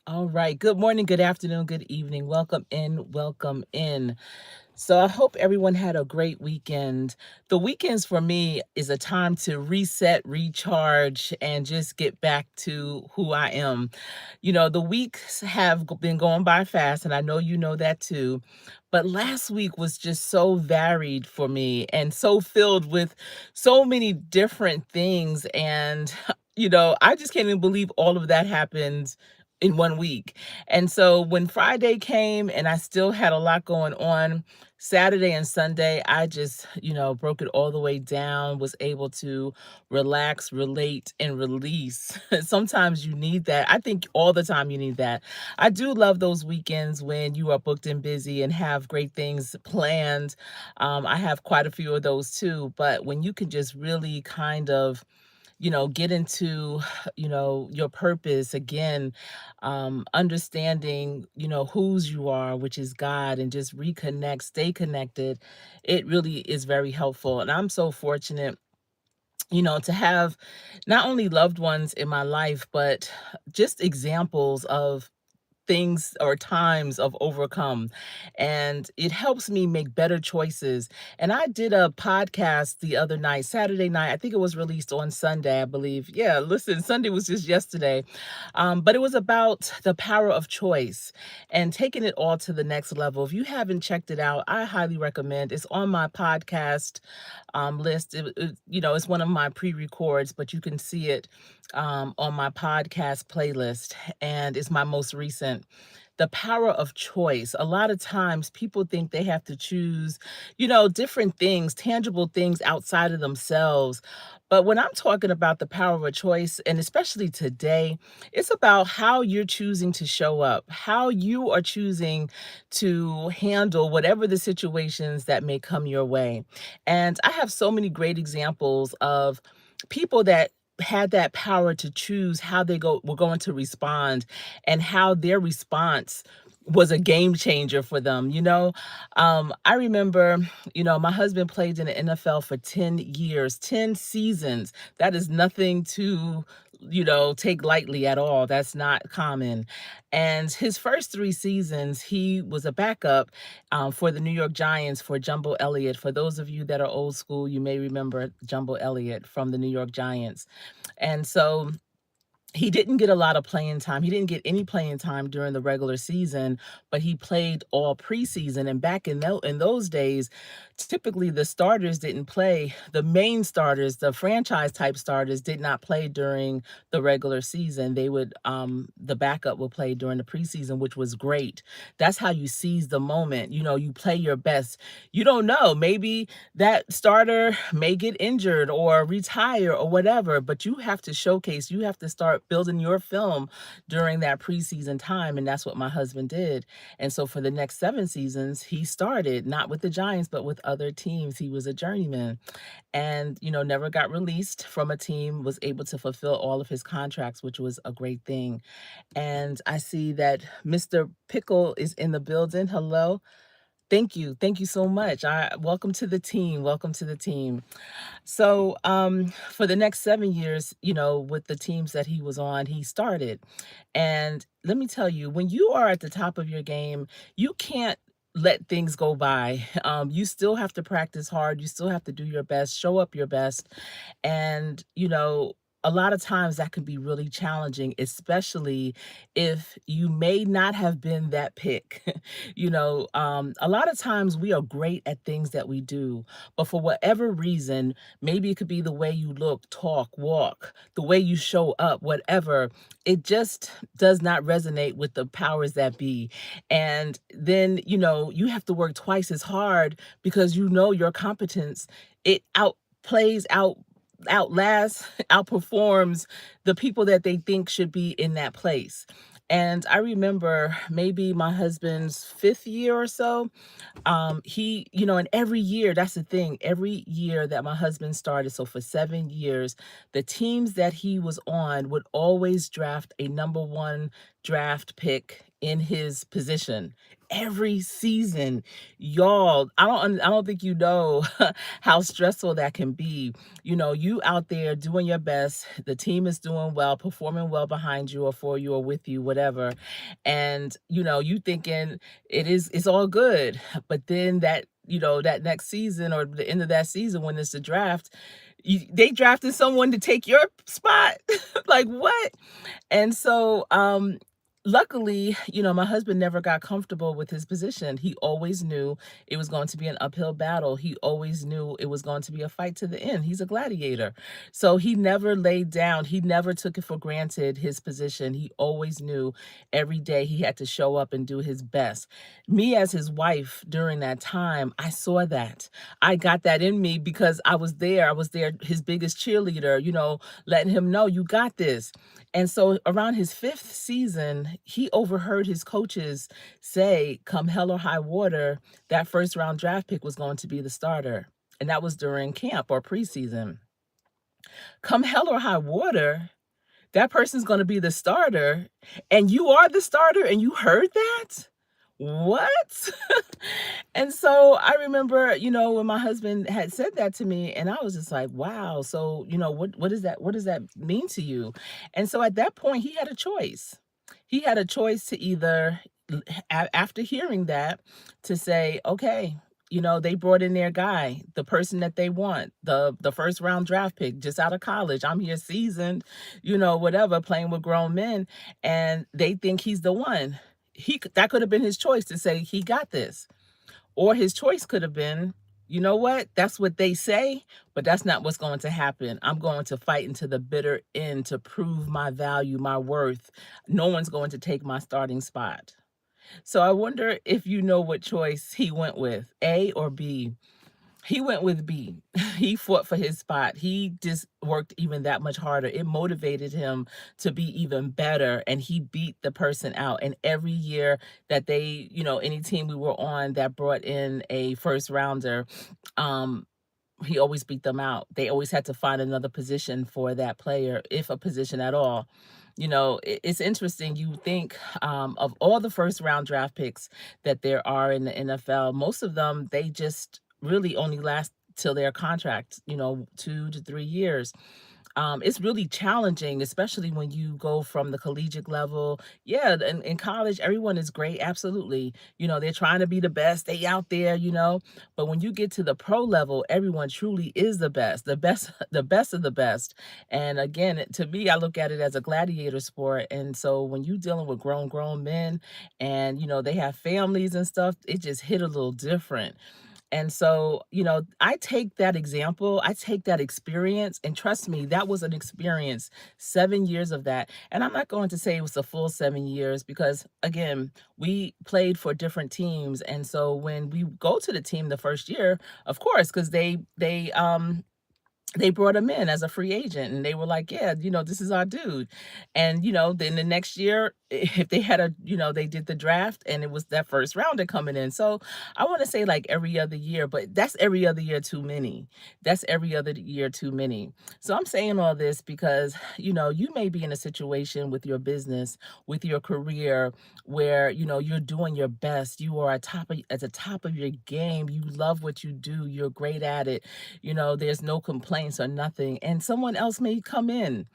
All right. Good morning, good afternoon, good evening. Welcome in. Welcome in. So I hope everyone had a great weekend. The weekends for me is a time to reset, recharge, and just get back to who I am. The weeks have been going by fast, and I know you know that too. But last week was just so varied for me and so filled with so many different things. And, I just can't even believe all of that happened in 1 week. And so when Friday came and I still had a lot going on, Saturday and Sunday, I just, broke it all the way down, was able to relax, relate, and release. Sometimes you need that. I think all the time you need that. I do love those weekends when you are booked and busy and have great things planned. I have quite a few of those too. But when you can just really kind of get into, your purpose again, understanding, whose you are, which is God, and just reconnect, stay connected. It really is very helpful. And I'm so fortunate, to have not only loved ones in my life, but just examples of things or times of overcome, and it helps me make better choices. And I did a podcast the other night, Saturday night. I think it was released on Sunday, I believe. Yeah, listen, Sunday was just yesterday. But it was about the power of choice and taking it all to the next level. If you haven't checked it out, I highly recommend. It's on my podcast list. It's one of my pre-records, but you can see it on my podcast playlist, and it's my most recent. The power of choice. A lot of times people think they have to choose, different things, tangible things outside of themselves. But when I'm talking about the power of a choice, and especially today, it's about how you're choosing to show up, how you are choosing to handle whatever the situations that may come your way. And I have so many great examples of people that had that power to choose how they were going to respond, and how their response was a game changer for them. I remember, my husband played in the NFL for 10 years, 10 seasons. That is nothing to, take lightly at all. That's not common. And his first 3 seasons, he was a backup for the New York Giants for Jumbo Elliott. For those of you that are old school, you may remember Jumbo Elliott from the New York Giants. And so he didn't get a lot of playing time. He didn't get any playing time during the regular season, but he played all preseason. And back in those days, typically the starters didn't play. The main starters, the franchise type starters, did not play during the regular season. The backup will play during the preseason, which was great. That's how you seize the moment. You play your best. You don't know, maybe that starter may get injured or retire or whatever, but you have to showcase, you have to start building your film during that preseason time. And that's what my husband did. And so for the next 7 seasons, he started not with the Giants, but with other teams. He was a journeyman, and, never got released from a team, was able to fulfill all of his contracts, which was a great thing. And I see that Mr. Pickle is in the building. Hello. Thank you. Thank you so much. Welcome to the team. Welcome to the team. So, for the next 7 years, with the teams that he was on, he started. And let me tell you, when you are at the top of your game, you can't let things go by. You still have to practice hard. You still have to do your best, show up your best. And, a lot of times that can be really challenging, especially if you may not have been that pick. A lot of times we are great at things that we do, but for whatever reason, maybe it could be the way you look, talk, walk, the way you show up, whatever, it just does not resonate with the powers that be. And then, you have to work twice as hard because your competence, it outlasts, outperforms the people that they think should be in that place. And I remember maybe my husband's 5th year or so, and every year, that's the thing, every year that my husband started, so for 7 years, the teams that he was on would always draft a number one draft pick in his position. every season. Y'all, I don't think you know how stressful that can be. You know, you out there doing your best, the team is doing well, performing well behind you or for you or with you, whatever. And, you know, you thinking it's all good. But then that, you know, that next season or the end of that season when it's the draft, they drafted someone to take your spot. Like what? And so, luckily, you know, my husband never got comfortable with his position. He always knew it was going to be an uphill battle. He always knew it was going to be a fight to the end. He's a gladiator. So he never laid down. He never took it for granted, his position. He always knew every day he had to show up and do his best. Me as his wife during that time, I saw that. I got that in me because I was there. I was there, his biggest cheerleader, you know, letting him know, you got this. And so around his 5th season, he overheard his coaches say, come hell or high water, that first round draft pick was going to be the starter. And that was during camp or preseason. Come hell or high water, that person's gonna be the starter, and you are the starter and you heard that? What? And so I remember, you know, when my husband had said that to me, and I was just like, wow. So, you know, what does that mean to you? And so at that point, he had a choice. He had a choice to either, after hearing that, to say, okay, you know, they brought in their guy, the person that they want, the first round draft pick, just out of college. I'm here seasoned, you know, whatever, playing with grown men, and they think he's the one. That could have been his choice to say he got this. Or his choice could have been, you know what? That's what they say, but that's not what's going to happen. I'm going to fight into the bitter end to prove my value, my worth. No one's going to take my starting spot. So I wonder if you know what choice he went with, A or B. He went with B. He fought for his spot. He just worked even that much harder. It motivated him to be even better, and he beat the person out. And every year that they, you know, any team we were on that brought in a first rounder, um, he always beat them out. They always had to find another position for that player, if a position at all. You know, it's interesting. You think of all the first round draft picks that there are in the NFL, most of them, they just really only last till their contract, you know, 2 to 3 years. It's really challenging, especially when you go from the collegiate level. Yeah, in college, everyone is great. Absolutely. You know, they're trying to be the best. They out there, you know. But when you get to the pro level, everyone truly is the best, the best of the best. And again, to me, I look at it as a gladiator sport. And so when you dealing with grown men and, you know, they have families and stuff, it just hit a little different. And so, you know, I take that example, I take that experience, and trust me, that was an experience, 7 years of that. And I'm not going to say it was a full 7 years because, again, we played for different teams. And so when we go to the team the first year, of course, because they brought him in as a free agent and they were like, yeah, you know, this is our dude. And, you know, then the next year, if they had a, you know, they did the draft and it was that first rounder coming in. So I want to say like every other year, but that's every other year too many. That's every other year too many. So I'm saying all this because, you know, you may be in a situation with your business, with your career, where, you know, you're doing your best. You are at the top of your game. You love what you do. You're great at it. You know, there's no complaints or nothing. And someone else may come in.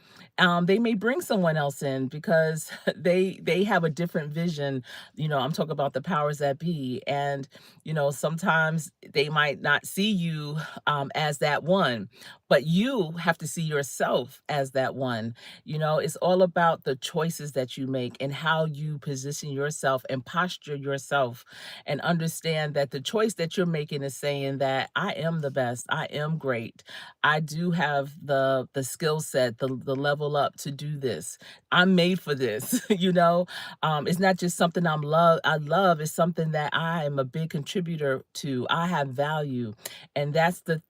They may bring someone else in because they have a different vision. You know, I'm talking about the powers that be. And, you know, sometimes they might not see you as that one, but you have to see yourself as that one. You know, it's all about the choices that you make and how you position yourself and posture yourself and understand that the choice that you're making is saying that I am the best, I am great. I do have the skill set, the level up to do this. I'm made for this, you know. It's not just something I love, it's something that I am a big contributor to. I have value. And that's the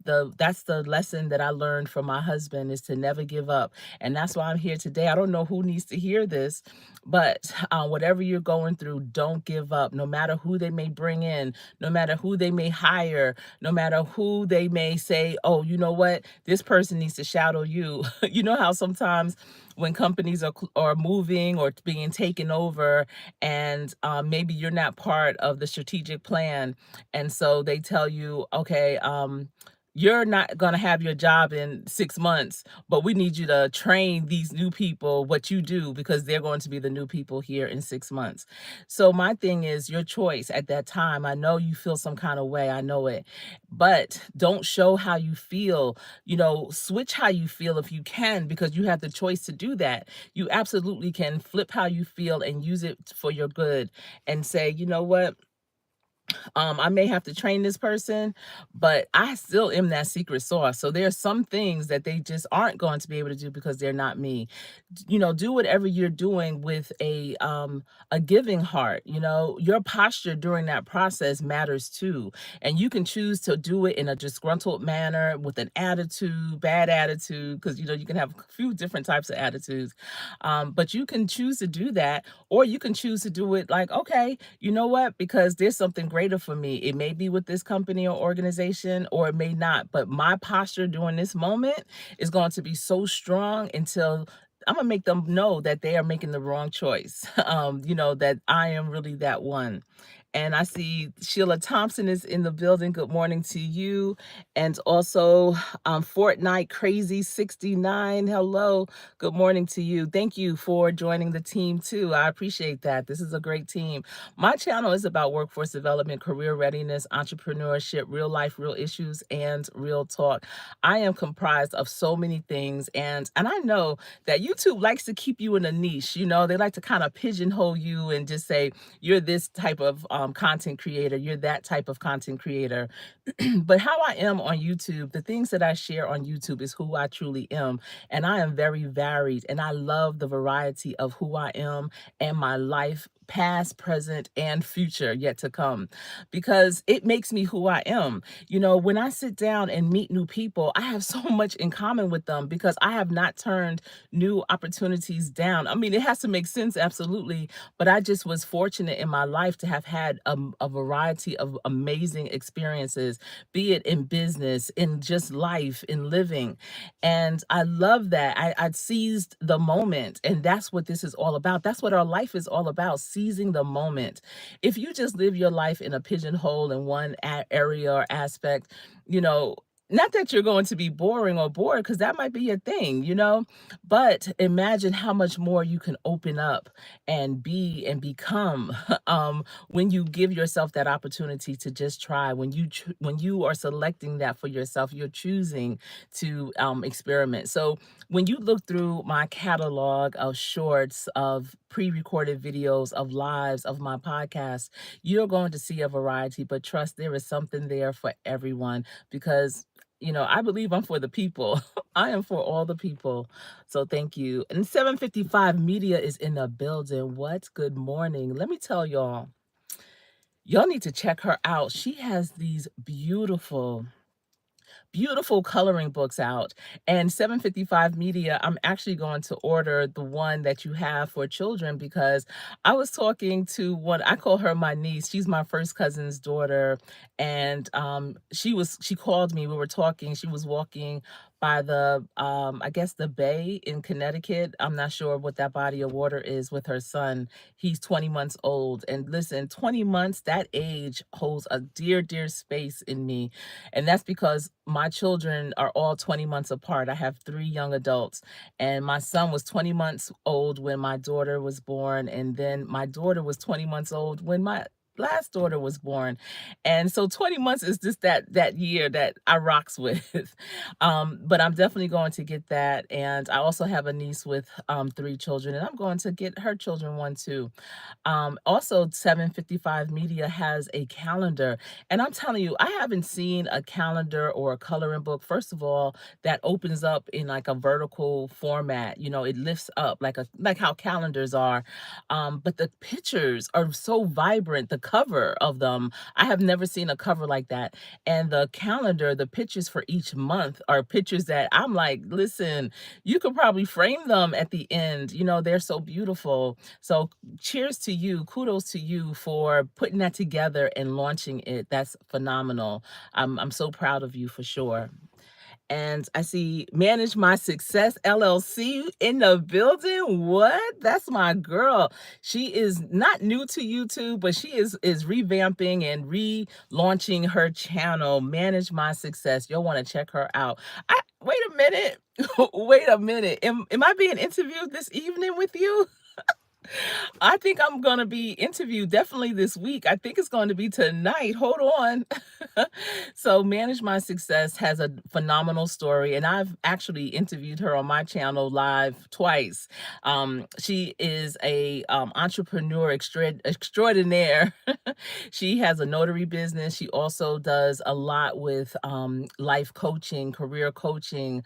lesson that I learned from my husband is to never give up. And that's why I'm here today. I don't know who needs to hear this, but whatever you're going through, don't give up. No matter who they may bring in, no matter who they may hire, no matter who they may say, oh, you know what, this person needs to shadow you. You know how sometimes when companies are moving or being taken over, and maybe you're not part of the strategic plan, and so they tell you, okay, you're not going to have your job in 6 months, but we need you to train these new people what you do because they're going to be the new people here in 6 months. So my thing is your choice at that time. I know you feel some kind of way, I know it, but don't show how you feel. Switch how you feel if you can, because you have the choice to do that. You absolutely can flip how you feel and use it for your good and say, you know what, I may have to train this person, but I still am that secret sauce. So there's some things that they just aren't going to be able to do because they're not me. Do whatever you're doing with a giving heart. Your posture during that process matters too. And you can choose to do it in a disgruntled manner with an attitude, bad attitude, because you can have a few different types of attitudes. But you can choose to do that, or you can choose to do it like, okay, you know what? Because there's something greater for me. It may be with this company or organization, or it may not. But my posture during this moment is going to be so strong until I'm gonna make them know that they are making the wrong choice. That I am really that one. And I see Sheila Thompson is in the building. Good morning to you. And also Fortnite Crazy 69. Hello. Good morning to you. Thank you for joining the team too. I appreciate that. This is a great team. My channel is about workforce development, career readiness, entrepreneurship, real life, real issues, and real talk. I am comprised of so many things, and I know that YouTube likes to keep you in a niche. They like to kind of pigeonhole you and just say you're this type of content creator, you're that type of content creator. But how I am on YouTube, the things that I share on YouTube is who I truly am. And I am very varied, and I love the variety of who I am and my life, past, present, and future yet to come, because it makes me who I am. When I sit down and meet new people, I have so much in common with them because I have not turned new opportunities down. I mean, it has to make sense, absolutely, but I just was fortunate in my life to have had a variety of amazing experiences, be it in business, in just life, in living. And I love that. I seized the moment. And that's what this is all about. That's what our life is all about, seizing the moment. If you just live your life in a pigeonhole in one area or aspect, you know, not that you're going to be boring or bored, because that might be your thing, but imagine how much more you can open up and be and become when you give yourself that opportunity to just try. When you are selecting that for yourself, you're choosing to experiment. So when you look through my catalog of shorts, of pre-recorded videos, of lives, of my podcast, you're going to see a variety. But trust, there is something there for everyone, because I believe I'm for the people. I am for all the people. So thank you. And 755 Media is in the building. What? Good morning. Let me tell y'all need to check her out. She has these beautiful coloring books out. And 755 Media, I'm actually going to order the one that you have for children, because I was talking to one, I call her my niece. She's my first cousin's daughter. And she called me, we were talking, she was walking by the I guess the bay in Connecticut. I'm not sure what that body of water is, with her son. He's 20 months old. And listen, 20 months, that age holds a dear, dear space in me. And that's because my children are all 20 months apart. I have 3 young adults, and my son was 20 months old when my daughter was born. And then my daughter was 20 months old when my last daughter was born. And so 20 months is just that year that I rocks with. But I'm definitely going to get that. And I also have a niece with 3 children, and I'm going to get her children one too. Also, 755 Media has a calendar. And I'm telling you, I haven't seen a calendar or a coloring book, first of all, that opens up in like a vertical format. It lifts up like how calendars are. But the pictures are so vibrant. The cover of them. I have never seen a cover like that. And the calendar, the pictures for each month are pictures that I'm like, listen, you could probably frame them at the end. You know, they're so beautiful. So cheers to you. Kudos to you for putting that together and launching it. That's phenomenal. I'm so proud of you for sure. And I see Manage My Success LLC in the building. What? That's my girl. She is not new to YouTube, but she is revamping and relaunching her channel, Manage My Success. You'll want to check her out. Wait a minute. Wait a minute. Am I being interviewed this evening with you? I think I'm gonna be interviewed definitely this week. I think it's going to be tonight. Hold on. So Manage My Success has a phenomenal story, and I've actually interviewed her on my channel live twice. She is a entrepreneur extraordinaire. She has a notary business. She also does a lot with life coaching, career coaching.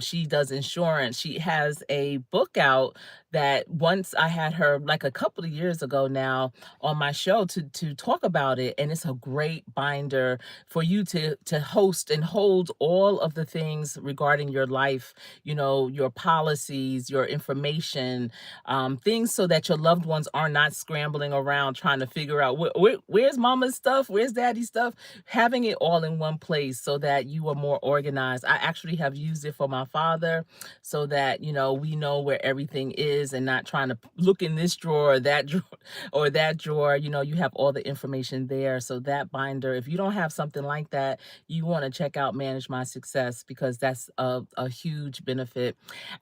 She does insurance. She has a book out that once I had her like a couple of years ago now on my show to talk about it, and it's a great binder for you to host and hold all of the things regarding your life, you know, your policies, your information, things so that your loved ones are not scrambling around trying to figure out where's mama's stuff, where's daddy's stuff, having it all in one place so that you are more organized. I actually have used it for my father so that, you know, we know where everything is and not trying to look in this drawer or that drawer or that drawer. You know, you have all the information there. So that binder, if you don't have something like that, you want to check out Manage My Success because that's a huge benefit.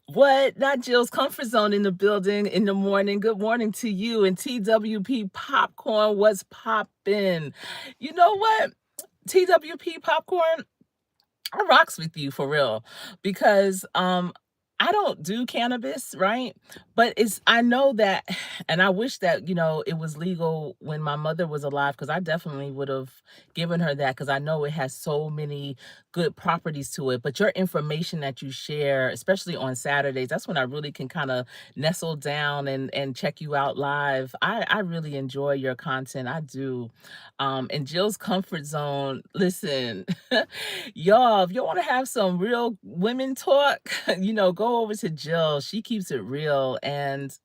What? Not Jill's Comfort Zone in the building in the morning. Good morning to you and TWP Popcorn. What's poppin'? You know what? TWP Popcorn, I rocks with you for real because I don't do cannabis, right? But it's I know that and I wish that, you know, it was legal when my mother was alive because I definitely would have given her that because I know it has so many good properties to it. But your information that you share, especially on Saturdays, that's when I really can kind of nestle down and check you out live. I really enjoy your content. I do. And Jill's Comfort Zone, listen, y'all, if you want to have some real women talk, you know, go over to Jill. She keeps it real. And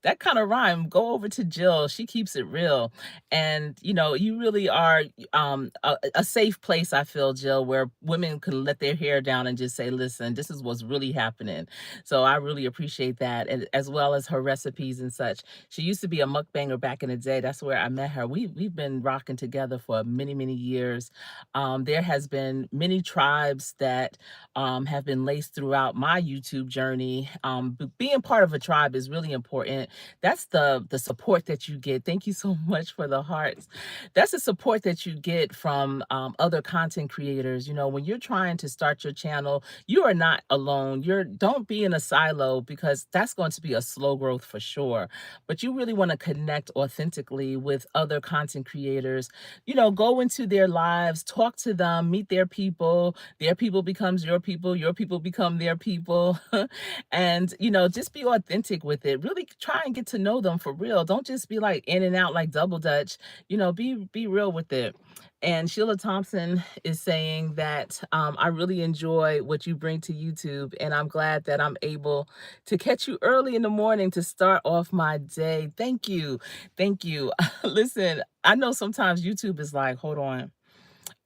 that kind of rhyme. Go over to Jill. She keeps it real. And, you know, you really are a safe place, I feel, Jill, where women can let their hair down and just say, listen, this is what's really happening. So I really appreciate that. And as well as her recipes and such. She used to be a mukbanger back in the day. That's where I met her. We've been rocking together for many, many years. There has been many tribes that have been laced throughout my YouTube journey. Being part of a tribe is really important. That's the support that you get. Thank you so much for the hearts. That's the support that you get from other content creators. You know, when you're trying to start your channel, you are not alone. Don't be in a silo because that's going to be a slow growth for sure. But you really want to connect authentically with other content creators. You know, go into their lives, talk to them, meet their people becomes your people become their people. And, you know, just be authentic with it. Really try and get to know them for real. Don't just be like in and out like double dutch. You know, be real with it. And Sheila Thompson is saying that I really enjoy what you bring to YouTube, and I'm glad that I'm able to catch you early in the morning to start off my day. Thank you. Thank you. Listen, I know sometimes YouTube is like, hold on.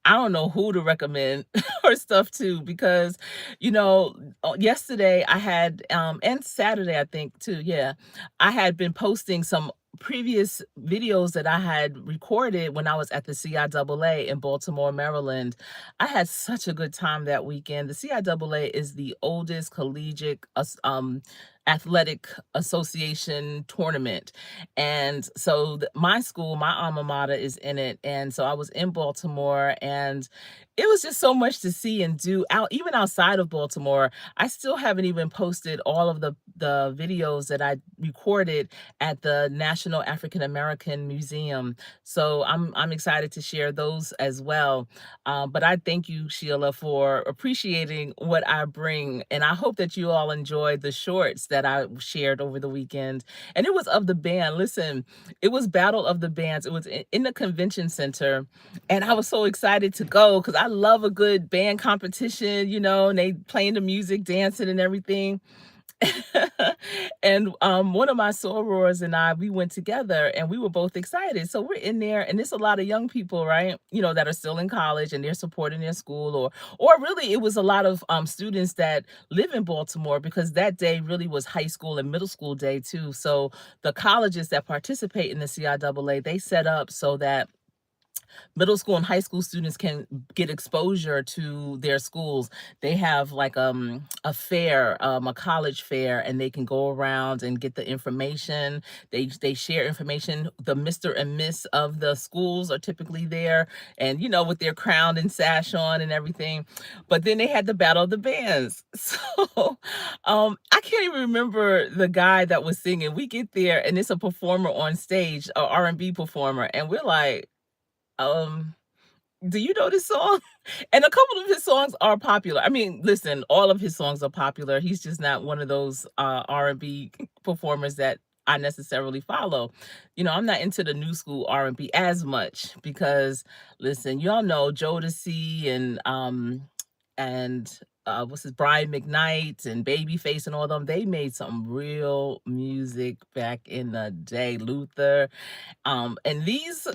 I don't know who to recommend her stuff to because, you know, yesterday I had, and Saturday I think too, yeah, I had been posting some previous videos that I had recorded when I was at the CIAA in Baltimore, Maryland. I had such a good time that weekend. The CIAA is the oldest collegiate athletic association tournament. And so my school, my alma mater is in it. And so I was in Baltimore and it was just so much to see and do out even outside of Baltimore. I still haven't even posted all of the videos that I recorded at the National African American Museum. So I'm excited to share those as well. But I thank you, Sheila, for appreciating what I bring. And I hope that you all enjoyed the shorts that I shared over the weekend, and it was of the band. Listen, it was Battle of the Bands. It was in the convention center, and I was so excited to go because I love a good band competition, and they playing the music, dancing, and everything. And one of my sorors and I, we went together and we were both excited. So we're in there, and there's a lot of young people, right? That are still in college and they're supporting their school, or really it was a lot of students that live in Baltimore, because that day really was high school and middle school day too. So the colleges that participate in the CIAA, they set up so that middle school and high school students can get exposure to their schools. They have like a fair, a college fair, and they can go around and get the information. They share information. The Mr. and Miss of the schools are typically there, and with their crown and sash on and everything. But then they had the Battle of the Bands. So I can't even remember the guy that was singing. We get there and it's a performer on stage, a R&B performer, and we're like, um, do you know this song? And a couple of his songs are popular. I mean, listen, all of his songs are popular. He's just not one of those R&B performers that I necessarily follow. I'm not into the new school R&B as much because, listen, y'all know Jodeci and what's his Brian McKnight and Babyface and all them. They made some real music back in the day. Luther, and these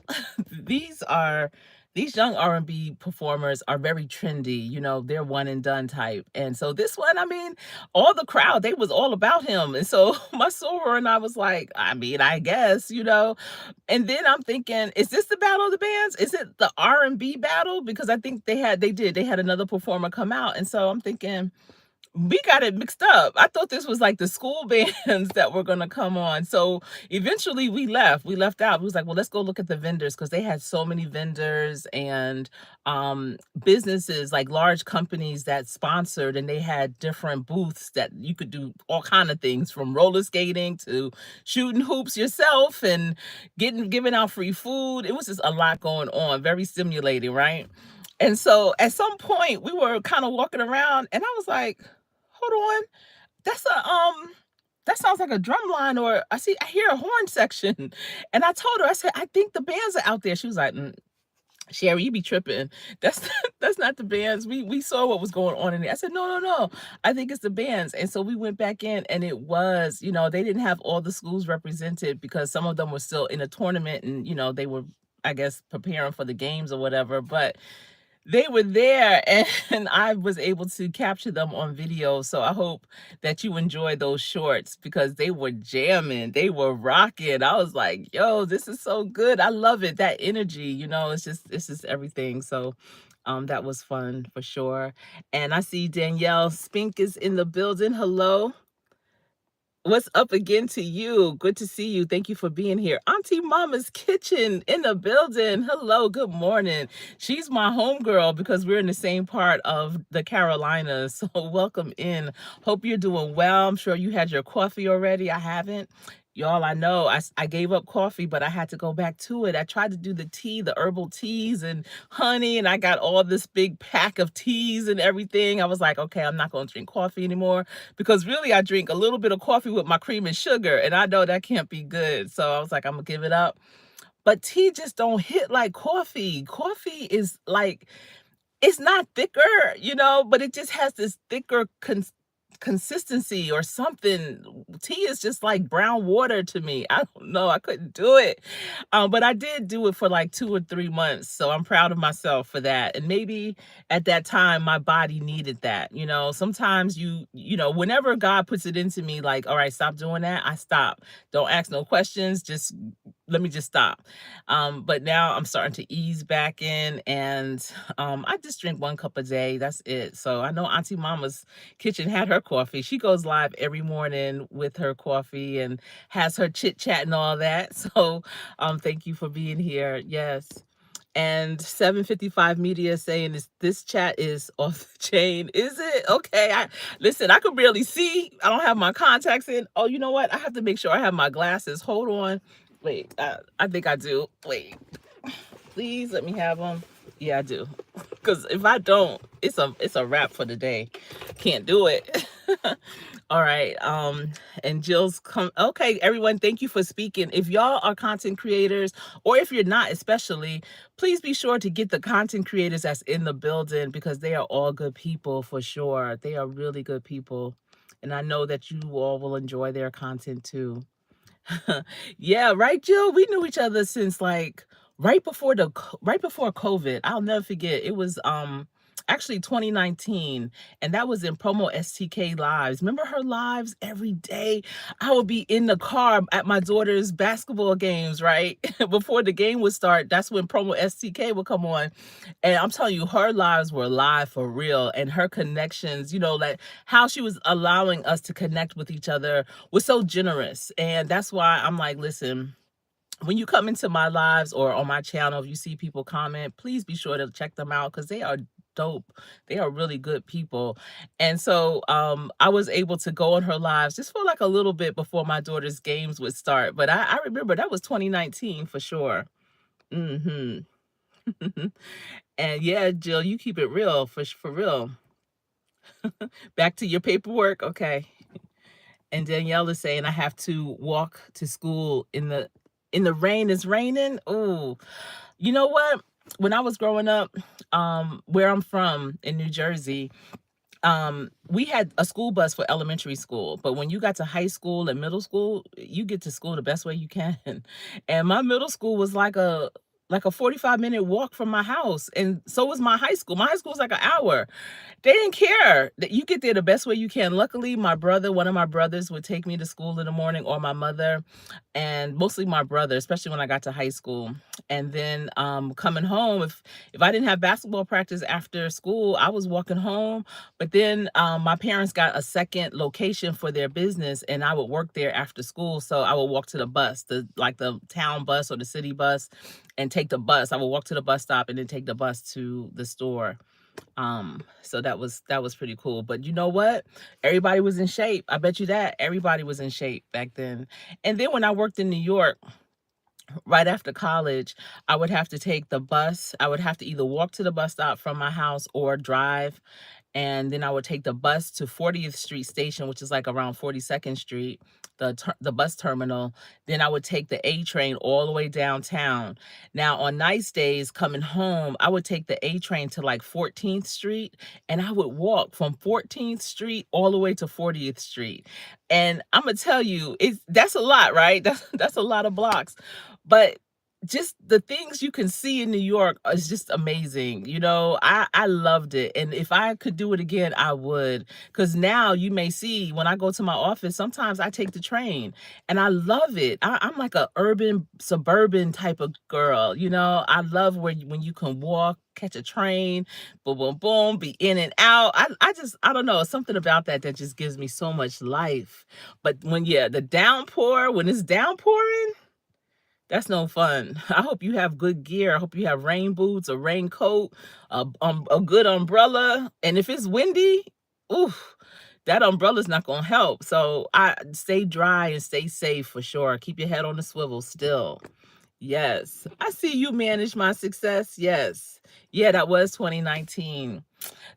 these are these young R&B performers are very trendy. They're one and done type. And so this one, I mean, all the crowd, they was all about him. And so my soror and I was like, I mean, I guess. And then I'm thinking, is this the Battle of the Bands? Is it the R&B battle? Because I think they had another performer come out. And so I'm thinking, we got it mixed up. I thought this was like the school bands that were gonna come on. So eventually we left. We left out. We was like, well, let's go look at the vendors, because they had so many vendors and businesses, like large companies that sponsored, and they had different booths that you could do all kind of things, from roller skating to shooting hoops yourself and giving out free food. It was just a lot going on, very stimulating, right? And so at some point we were kind of walking around and I was like, hold on, that's that sounds like a drum line, or I hear a horn section. And I told her, I said, I think the bands are out there. She was like, Sherri, you be tripping. That's that's not the bands. We saw what was going on in there. I said, no, no, no. I think it's the bands. And so we went back in, and it was, they didn't have all the schools represented because some of them were still in a tournament, and they were, I guess, preparing for the games or whatever. But they were there, and I was able to capture them on video. So I hope that you enjoy those shorts, because they were jamming, they were rocking. I was like, yo, this is so good. I love it. That energy, it's just everything. So that was fun for sure. And I see Danielle Spink is in the building. Hello. What's up again to you? Good to see you. Thank you for being here. Auntie Mama's Kitchen in the building. Hello, good morning. She's my homegirl because we're in the same part of the Carolinas. So welcome in. Hope you're doing well. I'm sure you had your coffee already. I haven't. Y'all, I know I gave up coffee, but I had to go back to it. I tried to do the tea, the herbal teas and honey, and I got all this big pack of teas and everything. I was like, okay, I'm not going to drink coffee anymore, because really I drink a little bit of coffee with my cream and sugar, and I know that can't be good. So I was like, I'm gonna give it up. But tea just don't hit like coffee. Coffee is like, it's not thicker, but it just has this thicker consistency or something. Tea is just like brown water to me. I don't know. I couldn't do it. But I did do it for like 2 or 3 months. So I'm proud of myself for that. And maybe at that time, my body needed that. Sometimes whenever God puts it into me, like, all right, stop doing that, I stop. Don't ask no questions. Let me just stop. But now I'm starting to ease back in, and I just drink 1 cup a day. That's it. So I know Auntie Mama's Kitchen had her coffee. She goes live every morning with her coffee and has her chit chat and all that. So thank you for being here. Yes. And 755 Media saying this chat is off the chain. Is it? Okay. Listen, I could barely see. I don't have my contacts in. Oh, you know what? I have to make sure I have my glasses. Hold on. Wait, I think I do. Wait, please let me have them. Yeah, I do. Because if I don't, it's a wrap for the day. Can't do it. All right. And Jill's come. Okay, everyone, thank you for speaking. If y'all are content creators, or if you're not, especially, please be sure to get the content creators that's in the building because they are all good people for sure. They are really good people. And I know that you all will enjoy their content too. Yeah, right, Jill? We knew each other since like right before COVID. I'll never forget. It was actually 2019, and that was in Promo STK Lives. Remember her lives every day? I would be in the car at my daughter's basketball games, right? Before the game would start, that's when Promo STK would come on. And I'm telling you, her lives were live for real. And her connections, like how she was allowing us to connect with each other was so generous. And that's why I'm like, listen, when you come into my lives or on my channel, if you see people comment, please be sure to check them out because they are dope. They are really good people. And so I was able to go on her lives just for like a little bit before my daughter's games would start. But I remember that was 2019 for sure. Hmm. And yeah, Jill, you keep it real for real. Back to your paperwork. Okay. And Danielle is saying I have to walk to school in the rain. It's raining. Oh, you know what? When I was growing up, where I'm from in New Jersey, we had a school bus for elementary school, but when you got to high school and middle school, you get to school the best way you can. And my middle school was like a 45-minute walk from my house, and so was my high school. My high school was like an hour. They didn't care that you get there the best way you can. Luckily, one of my brothers would take me to school in the morning, or my mother, and mostly my brother, especially when I got to high school. And then coming home, if I didn't have basketball practice after school, I was walking home. But then my parents got a second location for their business, and I would work there after school. So I would walk to the bus, the town bus or the city bus, and take the bus. I would walk to the bus stop and then take the bus to the store. So that was pretty cool. But you know what? Everybody was in shape. I bet you that everybody was in shape back then. And then when I worked in New York, right after college, I would have to take the bus. I would have to either walk to the bus stop from my house or drive, and then I would take the bus to 40th Street Station, which is like around 42nd Street, the bus terminal. Then I would take the A train all the way downtown. Now, on nice days coming home, I would take the A train to like 14th Street, and I would walk from 14th Street all the way to 40th Street. And I'm gonna tell you, that's a lot, right? That's a lot of blocks. But just the things you can see in New York is just amazing. I loved it. And if I could do it again, I would. Because now you may see when I go to my office, sometimes I take the train and I love it. I'm like a urban, suburban type of girl. I love when you can walk, catch a train, boom, boom, boom, be in and out. I don't know, something about that just gives me so much life. But the downpour, when it's downpouring, that's no fun. I hope you have good gear. I hope you have rain boots, a raincoat, a good umbrella. And if it's windy, oof, that umbrella's not gonna help. So I stay dry and stay safe for sure. Keep your head on the swivel still. Yes. I see you manage my success. Yes. Yeah, that was 2019.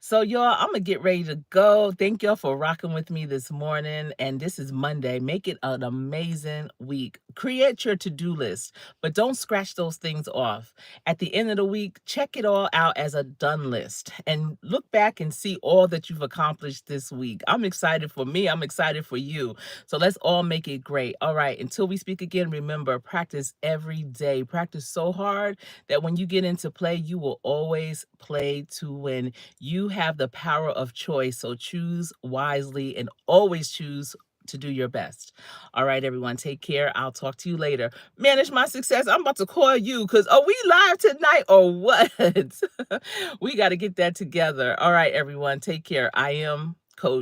So, y'all, I'm gonna get ready to go. Thank y'all for rocking with me this morning. And this is Monday. Make it an amazing week. Create your to-do list, but don't scratch those things off. At the end of the week, check it all out as a done list and look back and see all that you've accomplished this week. I'm excited for me. I'm excited for you. So let's all make it great. All right. Until we speak again, remember, practice every day. Practice so hard that when you get into play, you will always play to win. You have the power of choice, so choose wisely and always choose to do your best. All right, everyone, take care. I'll talk to you later. Manage my success. I'm about to call you because, are we live tonight or what? We got to get that together. All right, everyone, take care. I am Coach